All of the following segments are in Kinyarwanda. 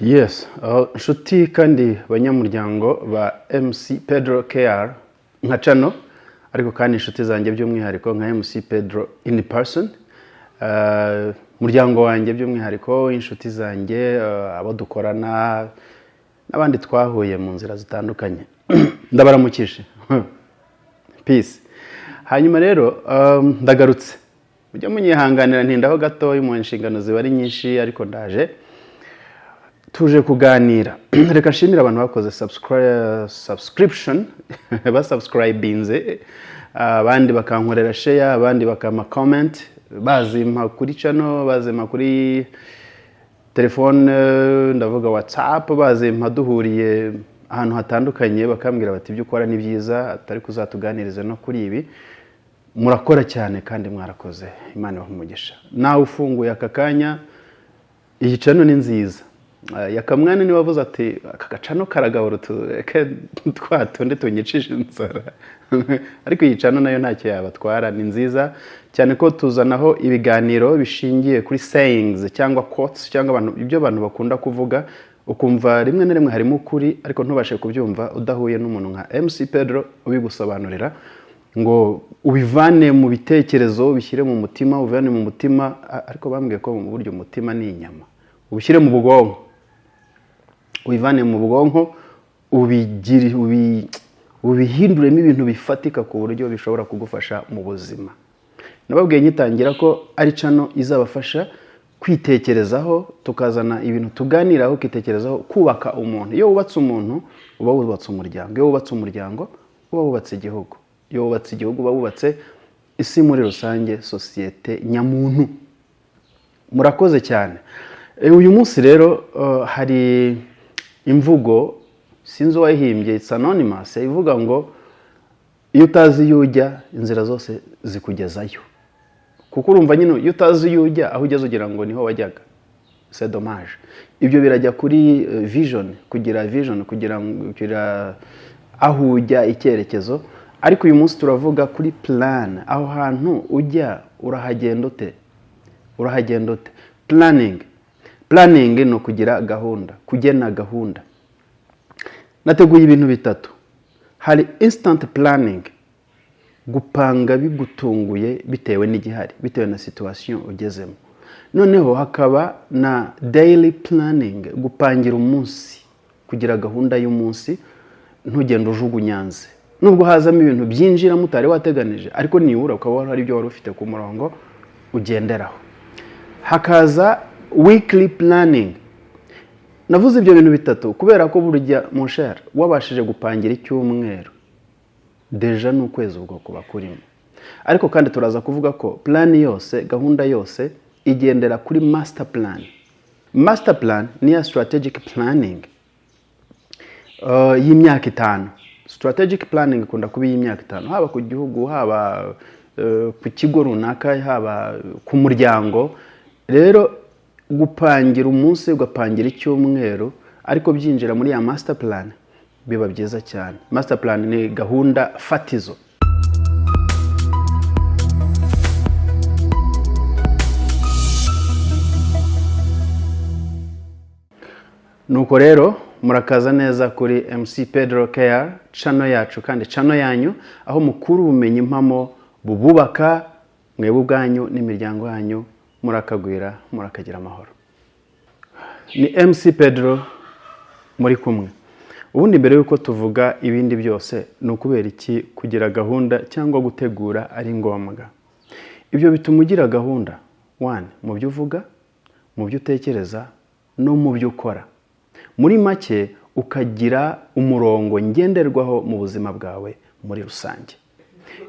Yes, nshuti kandi banyamuryango ba MC Pedro KR nka channel, ariko kandi inshuti zanjye by'umwihariko nka MC Pedro in person, muryango wanjye by'umwihariko, inshuti zanjye, abo dukorana n'abandi twahuye mu nzira zitandukanye, ndabaramukije. Peace. Hanyuma rero ndagarutse, mujya munyihanganira ntindaho gato mu nshingano ziba ari nyinshi, ariko ndaje tuje kuganira. Reka nshimira abantu bakoze subscription basubscribinze, abandi bakankorera share, abandi bakama comment, bazimpa kuri channel, bazimpa kuri telefone, ndavuga WhatsApp, bazimpa duhuriye ahantu hatandukanye, bakambwira bati ibyo ukora ni byiza, atari kuzatuganiriza no kuri ibi. Murakora cyane kandi mwarakoze, Imana ibahe umugisha. Nawe ufunguye aka kanya, iyi channel ni nziza. Yakamwana ni wavuze ati aka gacano karagabura twatundi tunyicisha inzara, ariko iyi channel nayo ntacyo yabatwara, ni nziza cyane ko tuzanaho ibiganiro bishingiye kuri sayings cyangwa quotes cyangwa ibyo abantu bakunda kuvuga, ukumva rimwe na rimwe harimo ukuri ariko ntubashe kubyumva udahuye n'umuntu nka MC Pedro ubigusobanurira, ngo ubivane mu bitekerezo, ubishyire mu mutima, ubivane mu mutima, ariko bambwiye ko mu buryo umutima ni inyama, ubishyire mu bwonko, ubivane mu bwonko, ubihinduremo ibintu bifatika ku buryo bishobora kugufasha mu buzima. Nababwiye nyitangira ko ari channel izabafasha kwitekerezaho, tukazana ibintu tuganiraho, kwitekerezaho, kubaka umuntu. Iyo wubatse umuntu uba wubatse umuryango, iyo wubatse umuryango uba wubatse igihugu, iyo wubatse igihugu uba wubatse isi muri rusange, sosiyete nyamuntu. Murakoze cyane. Uyu munsi rero hari imvugo sinzi wayihimbye, it's anonymous, ivuga ngo iyo utazi iyo ujya inzira zose zikugezayo. Kuko urumva nyine iyo utazi iyo ujya aho ugeze ugira ngo niho wajyaga, c'est dommage. Ibyo birajya kuri vision, kugira vision, kugira aho ujya, icyerekezo. Ariko uyu munsi turavuga kuri plan, aho hantu ujya urahagenda ute, urahagenda ute. Planning no kugira gahunda, kugena gahunda. Nateguye ibintu bitatu. Hari instant planning, gupanga bigutunguye bitewe n'igihari, bitewe na situation ugezemo. Noneho hakaba na daily planning, gupangira umunsi, kugira gahunda y'umunsi, ntugenda ujugunyanze. Nubwo hazamo ibintu byinjira mutari wateganije, ariko niura ukaba hari ibyo wari ufite ku murongo ugenderaho. Hakaza weekly planning. Navuze ibyo bintu bitatu kubera ko burya mon cher wabashije gupangira icyumweru deja n'ukwezi ubwo kuba kurimo. Ariko kandi turaza kuvuga ko plan yose, gahunda yose igendera kuri master plan. Master plan ni ya strategic planning y'imyaka 5. Strategic planning ikunda kuba y'imyaka 5, haba ku gihugu, haba ku kigo runaka, haba ku muryango. Rero gupangira umunsi, ugapangira icyumweru, ariko byinjira muri ya master plan biba byiza cyane. Master plan ni gahunda fatizo. Nuko rero murakaza neza kuri MC Pedro KR, channel yacu kandi channel yanyu, aho mukuru ubumenyi impamo bububaka mwebwe ubwanyu n'imiryango yanyu, murakagwira murakagira amahoro. Ni MC Pedro muri kumwe. Ubundi mbere yuko tuvuga ibindi byose, nukubera iki kugira gahunda cyangwa gutegura ari ngombwa. Ibyo bituma ugira gahunda, 1 mu byo uvuga, mu byo utekereza no mu byo ukora. Muri make ukagira umurongo ngenderwaho mu buzima bwawe muri rusange.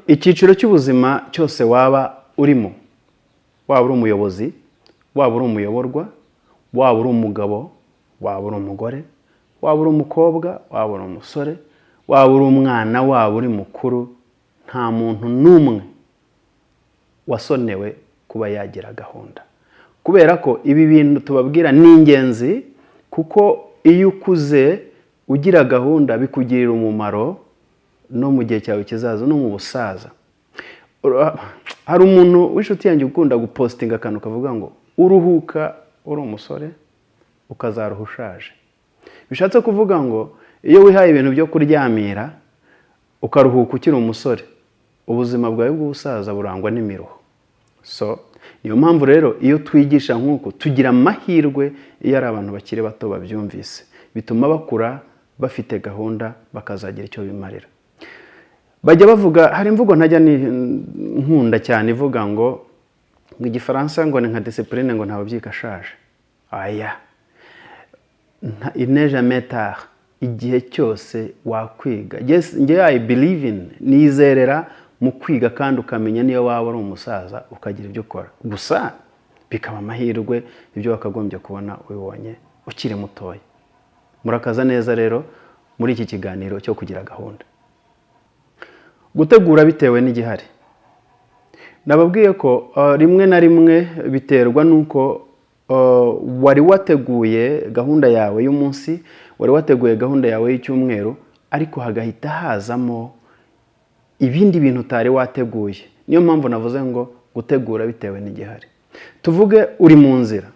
Icyiciro cy'ubuzima cyose waba urimo, waba uri umuyobozi, waba uri umuyoborwa, waba uri umugabo, waba uri umugore, waba uri umukobwa, waba uri umusore, waba uri umwana, waba uri mukuru, nta muntu n'umwe wasonewe kuba yagira gahunda. Kubera ko ibi bintu tubabwira ni ingenzi, kuko iyo ukuze ugira gahunda bikugirira umumaro no mu gihe cyawe kizaza no mu busaza. Hari umuntu w'inshuti yanjye ukunda gupostinga akantu kavuga ngo uruhuka uri umusore ukazaruha ushaje. Bishatse kuvuga ngo iyo wihaye ibintu byo kuryamira ukaruhuka ukiri umusore, ubuzima bwawe bw'ubusaza burangwa n'imiruho. So niyo mpamvu rero iyo twigisha nk'uko tugira amahirwe iyo ari abantu bakiri bato babyumvise, bituma bakura bafite gahunda bakazagira icyo bimarira. Bajya bavuga, hari imvugo ntajya nkunda cyane ivuga ngo igifaransa ngo ni nka discipline ngo ntawe byikashaje. Aya ineja metar, igihe cyose wakwiga. Nge I believe in, nizerera mu kwiga kandi ukamenya niyo waba ari umusaza ukagira ibyo ukora. Gusa bikaba amahirwe ibyo wakagombye kubona ubibonye ukiri mutoya. Murakaza neza rero muri iki kiganiro cyo kugira gahunda. Gutegura bitewe n'igihari. Nababwiye ko rimwe na rimwe biterwa nuko wari wateguye gahunda yawe y'umunsi, wari wateguye gahunda yawe y'icyumweru, ariko hagahita hazamo ibindi bintu utari wateguye. Niyo mpamvu navuze ngo gutegura bitewe n'igihari. Tuvuge uri mu nzira,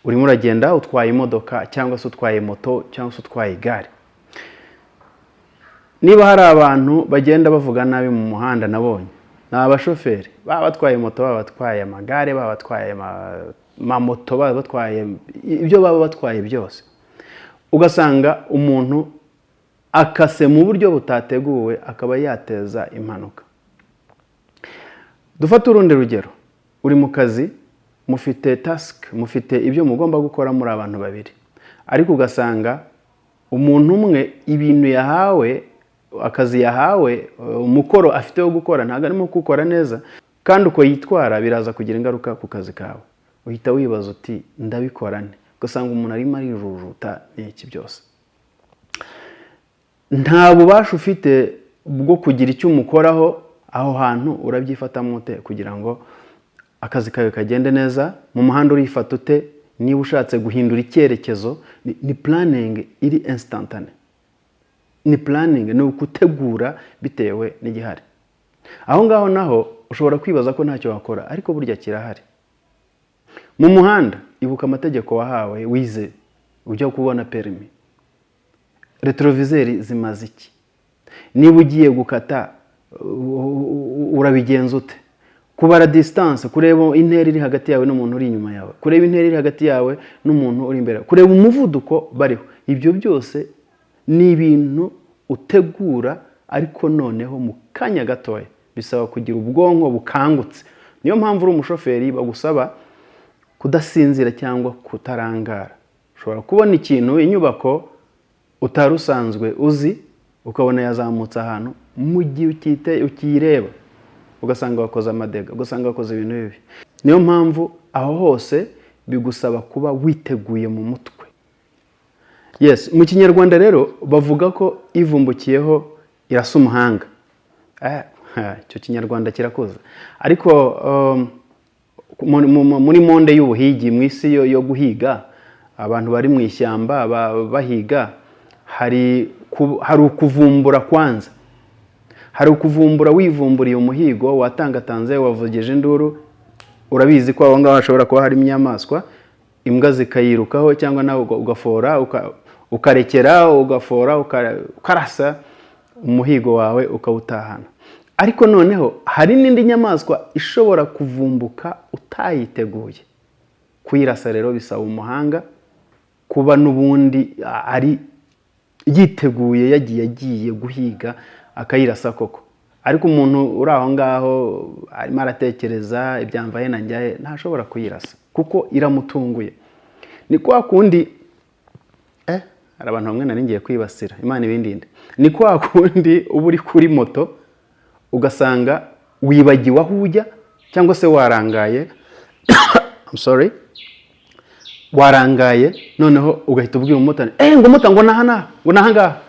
urimo uragenda utwaye imodoka cyangwa se utwaye moto cyangwa se utwaye igare. Niba hari abantu bagenda bavuga nabi mu muhanda, nabonye ni abashoferi, baba batwaye moto, baba batwaye amagare, baba batwaye mamoto, baba batwaye ibyo baba batwaye byose. Ugasanga umuntu akase mu buryo butateguwe akaba yateza impanuka. Dufate urundi rugero, uri mu kazi, mufite task, mufite ibyo mugomba gukora muri abantu babiri, ariko ugasanga umuntu umwe ibintu yahawe, akazi yahawe, umukoro afite wo gukora ntago arimo gukora neza, kandi uko yitwara biraza kugira ingaruka ku kazi kawe. Uhita wibaza uti ndabikora nte? Ugasanga umuntu arimo arijujuta n'iki byose. Nta bubasha ufite bwo kugira icyo umukoraho, aho hantu urabyifatamo ute kugira ngo akazi kawe kagende neza? Mu muhanda urifata ute? Niba ushatse guhindura icyerekezo, ni planning iri instantané. Ni planning, ni ukutegura bitewe n'igihari. Aho ngaho naho ushobora kwibaza ko ntacyo wakora, ariko burya kirahari. Mu muhanda ibuka amategeko wahawe wize ujya kubona permis. Retroviseur zimaze iki? Niba ugiye gukata urabigenza ute? Kubara distance, kureba intera iri hagati yawe n'umuntu uri inyuma yawe, kureba intera iri hagati yawe n'umuntu uri imbere, kureba umuvuduko bariho. Ibyo byose ni ibintu utegura, ariko noneho mu kanya gatoya. Bisaba kugira ubwonko bukangutse. Niyo mpamvu uri umushoferi bagusaba kudasinzira cyangwa kutarangara. Ushobora kubona ikintu, inyubako utarusanzwe uzi, ukabona yazamutse ahantu, mu gihe ukireba ugasanga wakoze amadega, ugasanga wakoze ibintu bibi. Niyo mpamvu aho hose bigusaba kuba witeguye mu mutwe. Yes, mu Kinyarwanda rero bavuga ko ivumbukiyeho irasa umuhanga. Icyo Kinyarwanda kirakoze. Ariko muri monde y'ubuhigi, mu isi yo guhiga, abantu bari mu ishyamba bahiga, hari ukuvumbura kwanza. Hari ukuvumbura, wivumburiye umuhigo, watangatanze, wavugeje induru. Urabizi ko aho ngaho hashobora kuba hari inyamaswa, imbwa zikayirukaho cyangwa nawe ugafora, ukarekera, ugafora, ukarasa umuhigo wawe ukawutahana. Ariko noneho hari n'indi nyamaswa ishobora kuvumbuka utayiteguye. Kuyirasa rero bisaba umuhanga, kuba n'ubundi ari yiteguye, yagiye guhiga akayirasa koko. Ariko umuntu uri aho ngaho arimo aratekereza ibyamvaye na njyaye, ntashobora kuyirasa kuko iramutunguye. Ni kwa kundi hari abantu bamwe nari ngiye kwibasira, Imana ibindinde. Ni kwa kundi uba uri kuri moto ugasanga wibagiwe aho ujya, cyangwa se warangaye I'm sorry, warangaye, noneho ugahita ubwira umumotari, ngo mota ngo nahangaha.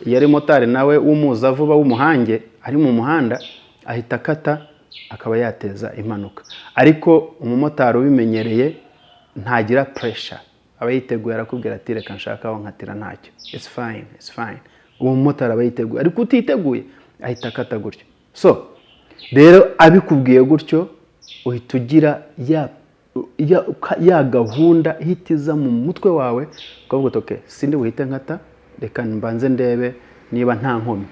Yari motari nawe wumuza vuba w'umuhange, ari mu muhanda, ahita akata akaba yateza impanuka. Ariko umumotari ubimenyereye ntagira pressure, aba yiteguye, arakubwira ati reka nshaka aho nkatira ntacyo, it's fine. Uwo mumotari aba yiteguye, ariko utiteguye ahita akata gutyo. So rero abikubwiye gutyo uhita ugira ya ya gahunda ihitiza mu mutwe wawe ukavuga uti okay, sindi buhite nkata, reka mbanze ndebe niba nta nkomyi.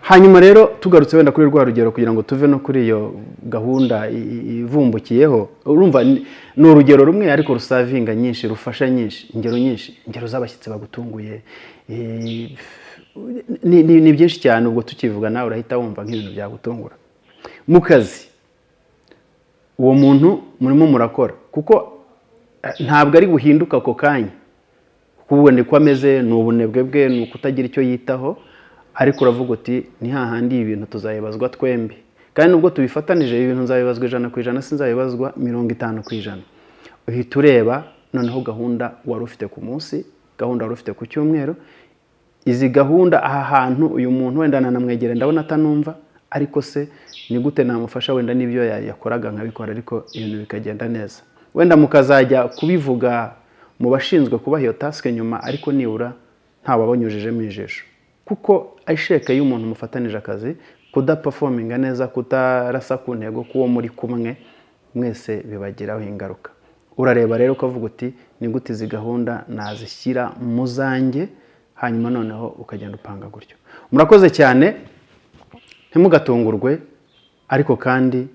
Hanyuma rero tugarutse wenda kuri rwa rugero kugira ngo tuve no kuri iyo gahunda ivumbukiyeho, urumva ni urugero rumwe ariko rusavinga nyinshi, rufasha nyinshi, ingero z'abashyitsi bagutunguye, ni byinshi cyane. Ubwo tukivuga nawe urahita wumva nk'ibintu byagutungura. Mu kazi uwo muntu murimo murakora, kuko ntabwo ari buhinduka ako kanya, kuko niko ameze, ni ubunebwe bwe, ni ukutagira icyo yitaho, ariko uravuga uti ni hahandi ibintu tuzayibazwa twembi, kandi nubwo tubifatanije ibintu nzabibazwa 100%, sinzabibazwa 50%. Uhita ureba noneho gahunda wari ufite ku munsi, gahunda wari ufite ku cyumweru, izi gahunda aha hantu uyu muntu wenda nanamwegere ndabona atanumva, ariko se ni gute namufasha wenda n'ibyo yakoraga nkabikora ariko ibintu bikagenda neza. Wenda mukazajya kubivuga mu bashinzwe kubaha iyo task nyuma, ariko nibura ntababonyujejemo ijisho, kuko asheke y'umuntu mufatanije akazi kudaperforminga neza, kutarasa ku ntego kuwo muri kumwe mwese bibagiraho ingaruka. Urareba rero ukavuga uti ni gute izi gahunda nazishyira mu zanjye, hanyuma noneho ukagenda upanga gutyo. Murakoze cyane, ntimugatungurwe, ariko kandi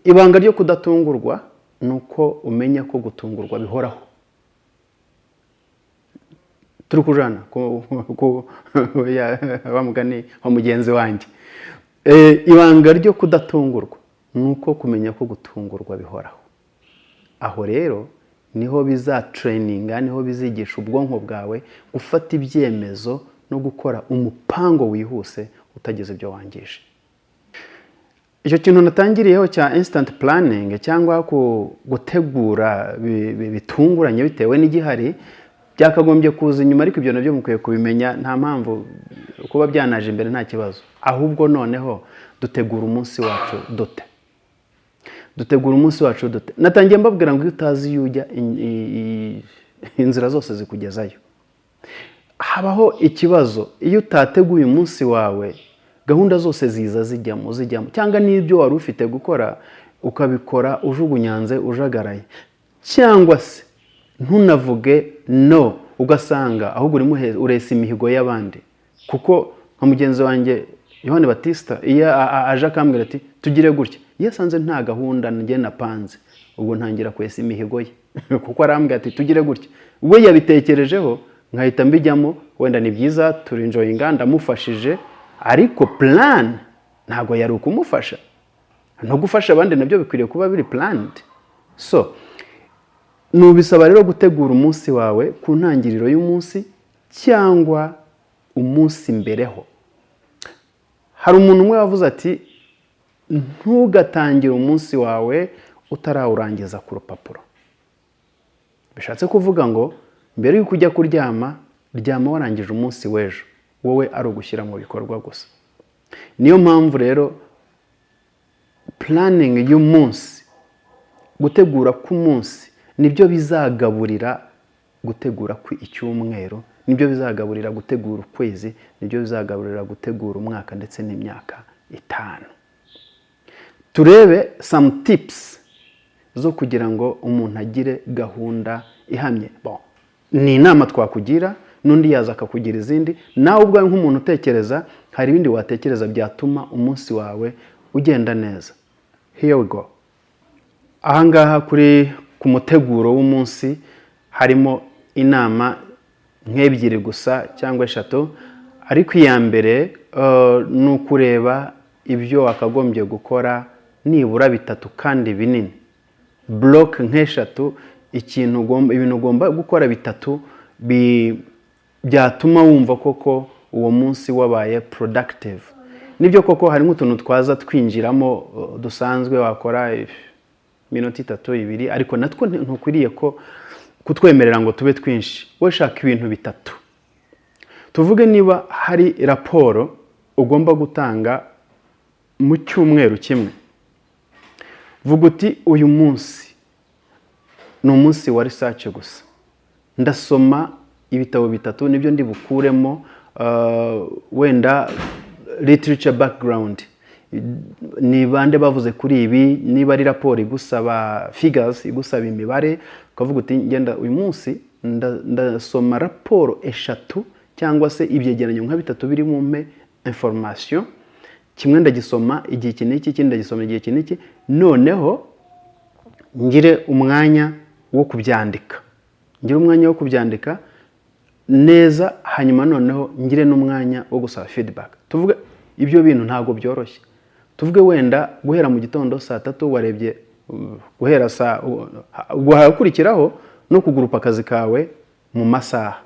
ibanga ryo kudatungurwa nuko umenya ko gutungurwa bihoraho. Turi kujana bamugani wa mugenzi wanjye. Ibanga ryo kudatungurwa nuko kumenya ko gutungurwa bihoraho. Aho rero niho biza traininga, niho bizigisha ubwonko bwawe gufata ibyemezo no gukora umupango wihuse utagize ibyo wangije. Icyo kintu natangiriyeho cya instant planning cyangwa gutegura bitunguranye bitewe n'igihari, byakagombye kuza inyuma, ariko ibyo nabyo mukwiye kubimenya. Nta mpamvu kuba byanaje imbere, nta kibazo. Ahubwo noneho dutegura umunsi wacu dute. Natangiye mbabwira ngo iyo utazi yujya inzira zose zikugezayo. Habaho ikibazo iyo utateguye umunsi wawe, gahunda zose ziza zijyamo, cyangwa n'ibyo wari ufite gukora ukabikora ujugunyanze, ujagaraye, cyangwa se ntunavuge no, ugasanga ahubwo urimo uresa imihigo y'abandi. Kuko nka mugenzi wanjye Yohani Batista iyo aje akambwira ati tugire gutya, iyo asanze nta gahunda njye napanze, ubwo ntangira kwesa imihigo ye kuko arambwira ati tugire gutya, we yabitekerejeho nkahita mbijyamo. Wenda ni byiza turi enjoyinga, ndamufashije, ariko plan ntago yari ukumufasha. No gufasha abandi nabyo bikwiriye kuba biri planned. So nubisaba rero gutegura umunsi wawe ku ntangiriro y'umunsi cyangwa umunsi mbereho. Hari umuntu umwe wavuze ati ntugatangire umunsi wawe utarawurangiza ku rupapuro. Bishatse kuvuga ngo mbere y'uko ujya kuryama, ryama warangije umunsi w'ejo, wowe ari ugushyira mu bikorwa gusa. Niyo mpamvu rero planning y'umunsi, gutegura ku munsi, nibyo bizagaburira gutegura ku icyumweru, nibyo bizagaburira gutegura ukwezi, nibyo bizagaburira gutegura umwaka ndetse n'imyaka 5. Turebe some tips zo kugira ngo umuntu agire gahunda ihamye. Ni inama twakugira, n'undi yaza akakugira izindi. Nawe ubwawe nk'umuntu utekereza, hari ibindi watekereza byatuma umunsi wawe ugenda neza. Here we go. Ahangaha ku muteguro w'umunsi harimo inama nk'ebyiri gusa cyangwa 3, ariko iya mbere ni ukureba ibyo wakagombye gukora nibura 3 kandi binini. Block nk'eshatu, ibintu ugomba gukora 3 byatuma wumva koko uwo munsi wabaye productive. Nibyo koko hari nk'utuntu twaza twinjiramo dusanzwe wakora minota 3-2, ariko natwo ntukwiriye ko kutwemerera ngo tube twinshi. We shaka ibintu 3. Tuvuge niba hari raporo ugomba gutanga mu cyumweru kimwe, vuga uti uyu munsi ni umunsi wa research gusa, ndasoma ibitabo 3 nibyo ndi bukuremo, wenda literature background, ni bande bavuze kuri ibi, niba ari raporo igusaba figures, igusaba imibare, ukavuga uti ngenda uyu munsi ndasoma raporo 3 cyangwa se ibyegeranyo nka 3 biri mu mpe information, kimwe ndagisoma igihe iki n'iki, ikindi ndagisoma igihe iki n'iki, noneho ngire umwanya wo kubyandika, neza, hanyuma noneho ngire n'umwanya wo gusaba feedback. Tuvuge ibyo bintu ntago byoroshye. Tuvuge wenda guhera mu gitondo saa 3 warebye, guhera saa guhakurikiraho no kugurupa akazi kawe mu masaha,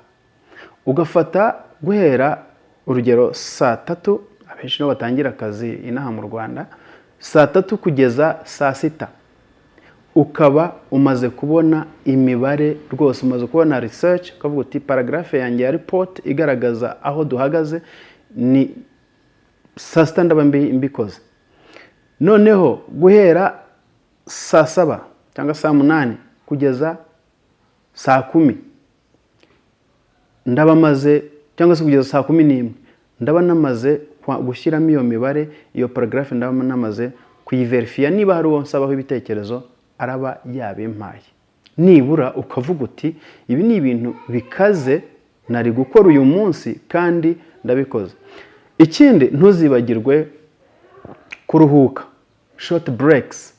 ugafata guhera urugero saa 3, abenshi no batangira akazi inaha mu Rwanda saa 3 kugeza saa 6, ukaba umaze kubona imibare rwose, umaze kubona research, ukavuga uti paragraphe yanjye ya report igaragaza aho duhagaze ni saa 6 ndaba mbikoze. Noneho guhera saa 7 cyangwa saa 8 kugeza saa 10 ndaba maze, cyangwa se kugeza saa 11 ndaba namaze gushyiramo iyo mibare, iyo paragraphe ndaba namaze kuyiverifia, niba hari uwo nsabaho ibitekerezo araba yabimpaye. Nibura ukavuga uti ibi ni ibintu bikaze nari gukora uyu munsi kandi ndabikoze. Ikindi ntuzibagirwe kuruhuka, short breaks,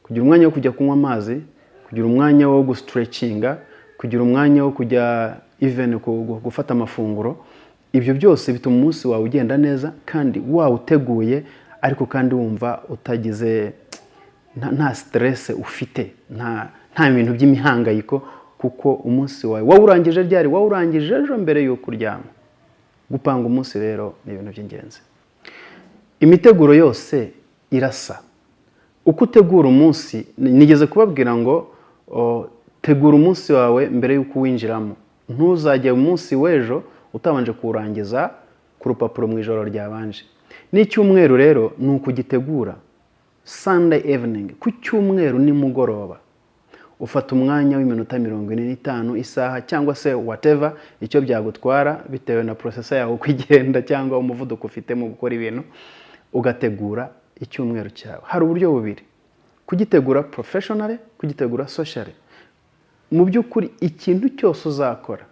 kugira umwanya wo kujya kunywa amazi, kugira umwanya wo gustretchinga, kugira umwanya wo kujya even gufata amafunguro. Ibyo byose bituma umunsi wawe ugenda neza kandi wawuteguye, ariko kandi wumva utagize nta stress ufite, nta bintu by'imihangayiko, kuko umunsi wawe wawurangije ryari, wawurangije ejo mbere yo kuryama. Gupanga umunsi rero ni ibintu by'ingenzi. Imiteguro yose irasa. Uko utegura umunsi, nigeze kubabwira ngo tegura umunsi wawe mbere y'uko winjiramo. Ntuzajya umunsi w'ejo utabanje kurangiza ku rupapuro mu ijoro ryabanje. N'icyumweru rero ni ukugitegura Sunday evening, ku cyumweru ni mugoroba ufata umwanya w'iminota 45, isaha, cyangwa se whatever icyo byagutwara bitewe na processor yawe kwigenda cyangwa umuvuduko ufite mu gukora ibintu, ugategura icyumweru cyawe. Hari uburyo bubiri: kugitegura professionally, kugitegura socially. Mu by'ukuri ikintu cyose uzakora,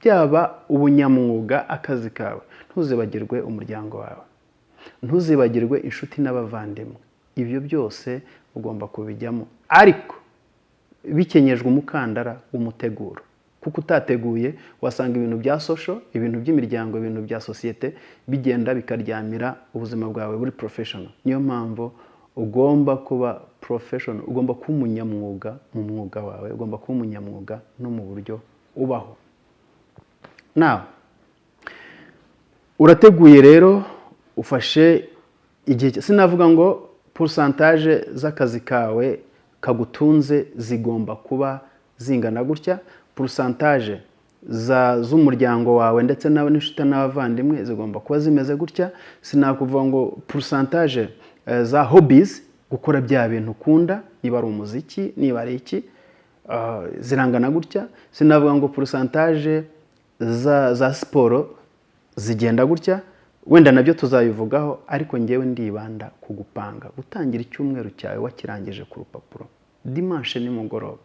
byaba ubunyamwuga, akazi kawe, ntuzibagirwe umuryango wawe, ntuzibagirwe inshuti n'abavandimwe. Ibyo byose ugomba kubijyamo, ariko bikenyejwe umukandara w'umuteguro, kuko utateguye wasanga ibintu bya social, ibintu by'imiryango, ibintu bya societe bigenda bikaryamira ubuzima bwawe buri professional. Niyo mpamvu ugomba kuba professional, ugomba kuba umunyamwuga mu mwuga wawe, ugomba kuba umunyamwuga no mu buryo ubaho. Now urateguye rero, ufashe igihe, sinavuga ngo pourcentage z'akazi kawe kagutunze zigomba kuba zingana gutya, pourcentage z'umuryango wawe ndetse n'inshuti n'abavandimwe zigomba kuba zimeze gutya. Sinakuvuga ngo pourcentage za hobbies, gukora bya bintu ukunda, niba ari umuziki, niba ari iki, zirangana gutya. Sinavuga ngo pourcentage za siporo zigenda gutya, wenda nabyo tuzabivugaho, ariko ngewe ndibanda kugupanga, gutangira icyumweru cyawe wakirangije ku rupapuro dimanche nimugoroba.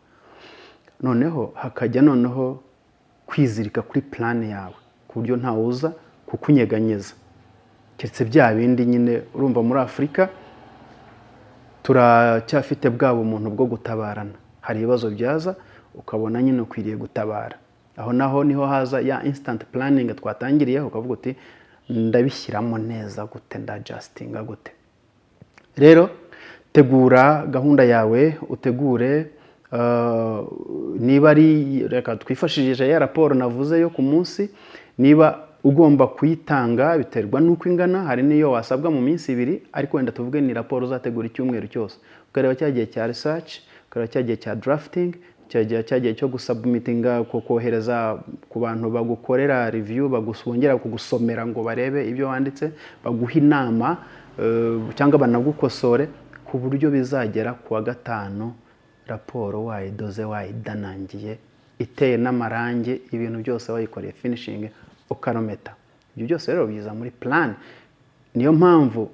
Noneho hakajya noneho kwizirika kuri plan yawe, ku buryo ntawuza kukunyeganyeza, keretse bya bindi nyine. Urumva muri Afrika turacyafite bwabo umuntu bwo gutabarana, hari ibibazo byaza ukabona nyine ukwiriye gutabara. Aho naho niho haza ya instant planning twatangiriyeho, ukavuga uti ndabishyiramo neza gute, ndadjustinga gute. Rero tegura gahunda yawe, utegure niba ari, reka twifashishije ya raporo navuze yo ku munsi, niba ugomba kuyitanga biterwa nuko ingana. Hari niyo wasabwa mu minsi 2, ariko wenda tuvuge ni raporo uzategura icyumweru cyose, ukareba cyagiye cya research, ukareba cyagiye cya drafting, cyagiye cyo gusubmitinga, kohereza ku bantu bagukorera review, bagusongera kugusomera ngo barebe ibyo wanditse, baguha inama cyangwa banagukosore, ku buryo bizagera kuwa 5 raporo wayidoze, wayidanangiye, iteye n'amarangi, ibintu byose wayikoreye finishing, ukarometa. Ibyo byose rero biza muri plan. Niyo mpamvu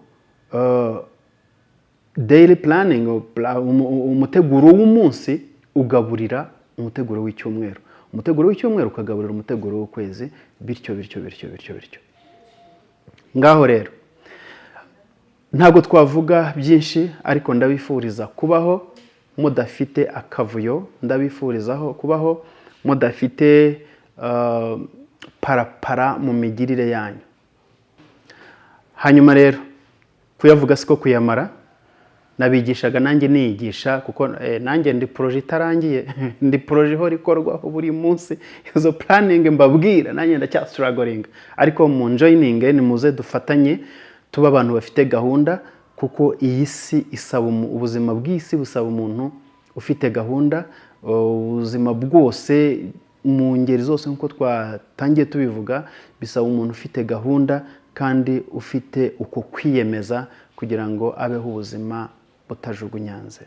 daily planning, umuteguro w'umunsi ugaburira umuteguro w'icyumweru, umuteguro w'icyumweru ukagaburira umuteguro w'ukwezi, bityo bityo bityo bityo bityo. Ngaho rero ntabwo twavuga byinshi, ariko ndabifuriza kubaho mudafite akavuyo, ndabifurizaho kubaho mudafite parapara mu migirire yanyu. Hanyuma rero kuyavuga siko kuyamara, nabigishaga nanjye niyigisha, kuko nanjye ndi proje itarangiye, ndi proje ihora ikorwaho buri munsi. Izo planning mbabwira nanjye ndacya struggling, ariko mu joining ni muze dufatanye tuba abantu bafite gahunda, kuko iyi si isaba ubuzima bw'isi busaba umuntu ufite gahunda. Ubuzima bwose mu ngeri zose nkuko twatangiye tubivuga bisaba umuntu ufite gahunda kandi ufite uko kwiyemeza kugira ngo abeho ubuzima butajugunyanze.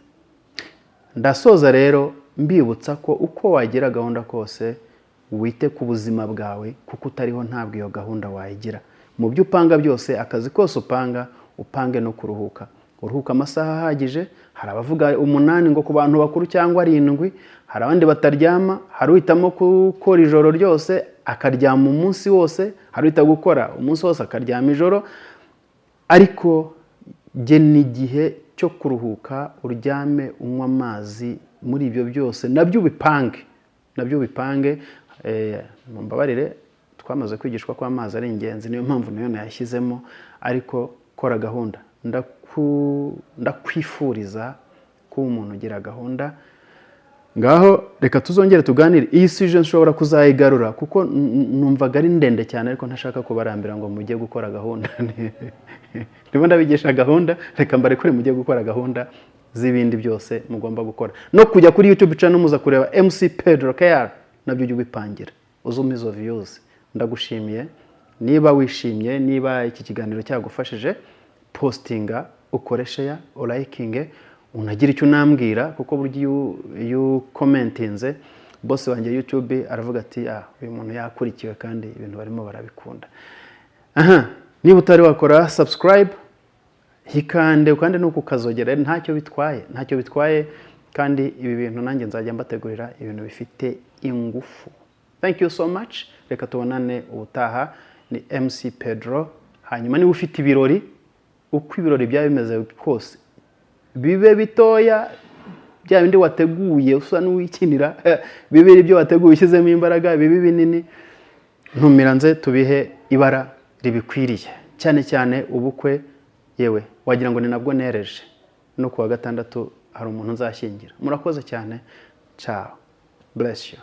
Ndasoza rero mbibutsa ko uko wagira gahunda kose wite ku buzima bwawe, kuko utariho ntabwo iyo gahunda wayigira. Mu byo upanga byose, akazi kose upanga, upange no kuruhuka. Uruhuka amasaha ahagije. Hari abavuga 8 ngo ku bantu bakuru cyangwa 7, hari abandi bataryama, hari uhitamo gukora ijoro ryose akaryama umunsi wose, hari uhita gukora umunsi wose akaryama ijoro. Ariko gena igihe cyo kuruhuka, uryame, unywa amazi, muri ibyo byose nabyo bipange. Mumbabarire twamaze kwigishwa ko amazi ari ingenzi, niyo mpamvu nayo nayashyizemo, ariko kora gahunda. Ndakwifuriza kuba umuntu ugira gahunda. Ngaho reka tuzongere tuganire. Iyi season nshobora kuzayigarura kuko numvaga ari ndende cyane, ariko ntashaka kubarambira ngo mujye gukora gahunda. Ndimo ndabigisha gahunda, reka mbarekure mujye gukora gahunda z'ibindi byose mugomba gukora. No kujya kuri YouTube channel muza kureba MC Pedro KR, nabyo ujye ubipangira uzumi izo views. Ndagushimiye. Niba wishimye, niba iki kiganiro cyagufashije, postinga, ukore share, liking, unagira icyo unambwira, kuko buryo you commentinze boss wanjye YouTube aravuga ati uyu muntu yakurikiwe kandi ibintu barimo barabikunda. Niba utari wakora subscribe, hikande ukande no kukazogera, ntacyo bitwaye kandi ibi bintu nanjye nzajya mbategurira ibintu bifite ingufu. Thank you so much. Reka tubonane ubutaha. Ni MC Pedro. Hanyuma niba ufite ibirori, uko ibirori bya bimeze kose, bibe bitoya, bya bindi wateguye usa n'uwikinira, bibe ibyo wateguye ushyizemo imbaraga, bibe binini, ntumira nze tubihe ibara ribikwiriye. Cyane cyane ubukwe, yewe wagira ngo ni nabwo nereje, no kuwa gatandatu hari umuntu nzashyingira. Murakoze cyane. Ciao. Bless you.